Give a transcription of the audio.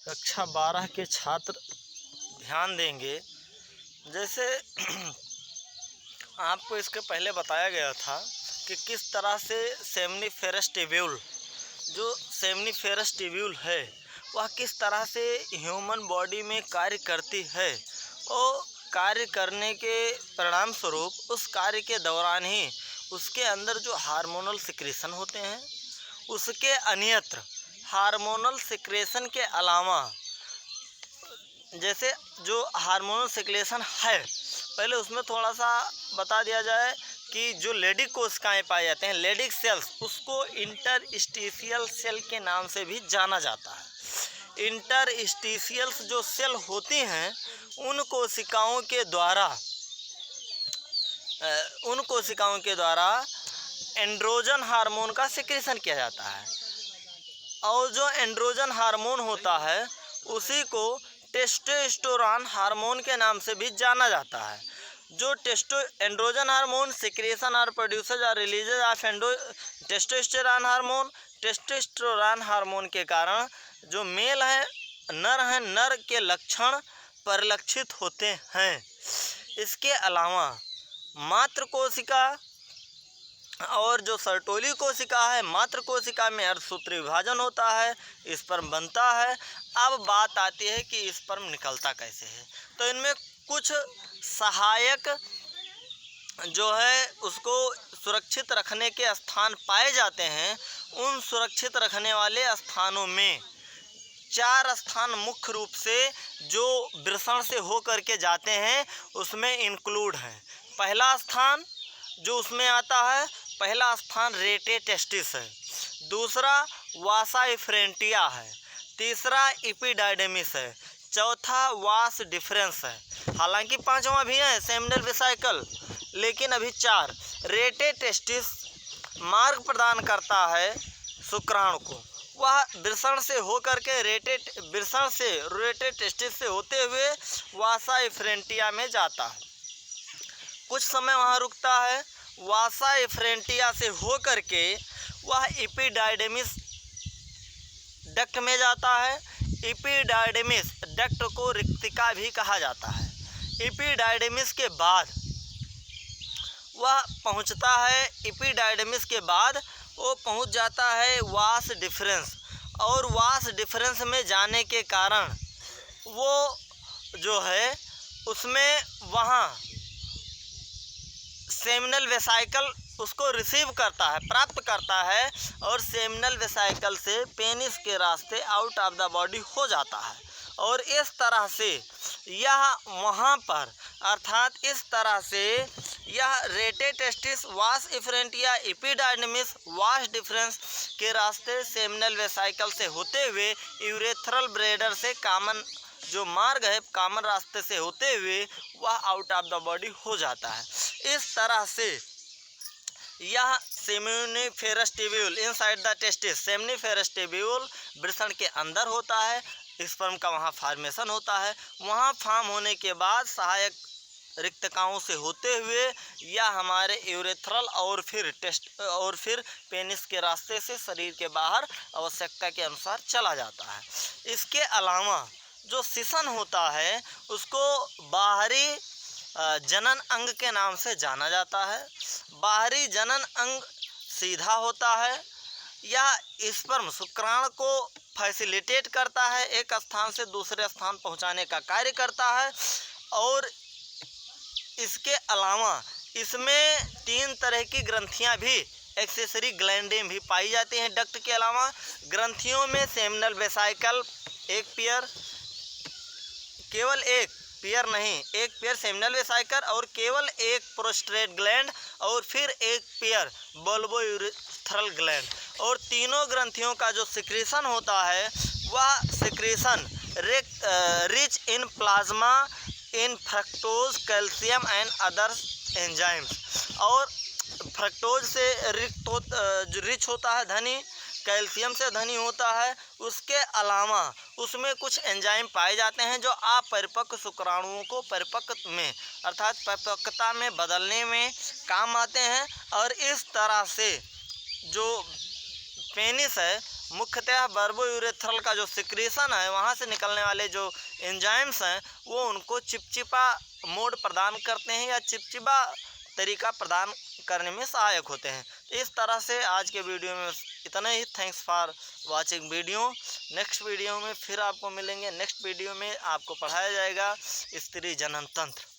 कक्षा 12 के छात्र ध्यान देंगे। जैसे आपको इसके पहले बताया गया था कि किस तरह से सेमनीफेरस ट्यूब्यूल, जो सेमनीफेरस ट्यूब्यूल है वह किस तरह से ह्यूमन बॉडी में कार्य करती है और कार्य करने के परिणाम स्वरूप उस कार्य के दौरान ही उसके अंदर जो हार्मोनल सिक्रेशन होते हैं, उसके अन्यत्र हार्मोनल सिक्रेशन के अलावा जैसे जो हार्मोनल सिक्रेशन है, पहले उसमें थोड़ा सा बता दिया जाए कि जो लेडिक कोशिकाएं पाए जाते हैं, लेडिक सेल्स, उसको इंटरस्टिशियल सेल के नाम से भी जाना जाता है। इंटरस्टिशियल्स जो सेल होती हैं उन कोशिकाओं के द्वारा एंड्रोजन हार्मोन का सिक्रेशन किया जाता है और जो एंड्रोजन हार्मोन होता है उसी को टेस्टोस्टेरोन हार्मोन के नाम से भी जाना जाता है। जो एंड्रोजन हार्मोन सिक्रेशन और प्रोड्यूसर और releases of testosterone hormone, testosterone hormone के कारण जो मेल है, नर के लक्षण परिलक्षित होते हैं। इसके अलावा मात्र कोशिका और जो सर्टोली कोशिका है, मात्र कोशिका में अर्धसूत्री विभाजन होता है, स्पर्म बनता है। अब बात आती है कि स्पर्म निकलता कैसे है। तो इनमें कुछ सहायक जो है उसको सुरक्षित रखने के स्थान पाए जाते हैं। उन सुरक्षित रखने वाले स्थानों में 4 स्थान मुख्य रूप से जो वृषण से होकर के जाते हैं उसमें इंक्लूड हैं। पहला स्थान जो उसमें आता है, पहला स्थान रेटे टेस्टिस है, दूसरा वासा इफ्रेंटिया है, तीसरा इपिडाइडेमिस है, चौथा वास डिफरेंस है। हालांकि 5वां भी है सेमिनल वेसिकल, लेकिन अभी 4। रेटे टेस्टिस मार्ग प्रदान करता है शुक्राणु को। वह वृषण से होकर के रेटे टेस्टिस से होते हुए वासा इफ्रेंटिया में जाता है, कुछ समय वहाँ रुकता है। वासा इफ्रेंटिया से होकर के वह इपिडाइडेमिस डक्ट में जाता है। इपिडाइडेमिस डक्ट को रिक्तिका भी कहा जाता है। इपिडाइडेमिस के बाद वह पहुंचता है, इपिडाइडेमिस के बाद वो पहुंच जाता है वास डिफरेंस, और वास डिफरेंस में जाने के कारण वो जो है उसमें वहाँ सेमिनल वेसाइकल उसको रिसीव करता है, प्राप्त करता है, और सेमिनल वेसाइकल से पेनिस के रास्ते आउट ऑफ द बॉडी हो जाता है। और इस तरह से यह वहाँ पर, अर्थात इस तरह से यह रेटे टेस्टिस, वास इफ्रेंटिया, इपिडाइडेमिस, वास डिफरेंस के रास्ते सेमिनल वेसाइकल से होते हुए यूरेथ्रल ब्लेडर से कॉमन जो मार्ग है, कॉमन रास्ते से होते हुए वह आउट ऑफ द बॉडी हो जाता है। इस तरह से यह seminiferous tubule inside the testis, seminiferous tubule वृषण के अंदर होता है, स्पर्म का वहाँ फॉर्मेशन होता है। वहाँ फॉर्म होने के बाद सहायक रिक्तकाओं से होते हुए यह हमारे यूरेथ्रल और फिर पेनिस के रास्ते से शरीर के बाहर आवश्यकता के अनुसार चला जाता है। इसके अलावा जो सिसन होता है उसको बाहरी जनन अंग के नाम से जाना जाता है। बाहरी जनन अंग सीधा होता है। यह स्पर्म शुक्राणु को फैसिलिटेट करता है, एक स्थान से दूसरे स्थान पहुंचाने का कार्य करता है। और इसके अलावा इसमें 3 तरह की ग्रंथियां भी, एक्सेसरी ग्लैंडें भी पाई जाती हैं। डक्ट के अलावा ग्रंथियों में सेमिनल वेसाइकल एक पेयर, केवल एक पेयर सेमिनल वेसाइकल, और केवल एक प्रोस्टेट ग्लैंड, और फिर एक पेयर बल्बोयूरेथ्रल ग्लैंड। और तीनों ग्रंथियों का जो सिक्रेशन होता है वह secretion rich in plasma, in fructose, calcium and other enzymes. और फ्रक्टोज से रिच होता है, धनी, कैल्शियम से धनी होता है। उसके अलावा उसमें कुछ एंजाइम पाए जाते हैं जो अपरिपक्व शुक्राणुओं को परिपक्व में, अर्थात परिपक्वता में बदलने में काम आते हैं। और इस तरह से जो पेनिस है मुख्यतः बर्बोयूरेथ्रल का जो सिक्रीशन है वहाँ से निकलने वाले जो एंजाइम्स हैं वो उनको चिपचिपा मोड प्रदान करते हैं या चिपचिपा तरीका प्रदान करने में सहायक होते हैं। इस तरह से आज के वीडियो में इतना ही। Thanks for watching video. Next video में फिर आपको मिलेंगे। नेक्स्ट वीडियो में आपको पढ़ाया जाएगा स्त्री जनन तंत्र।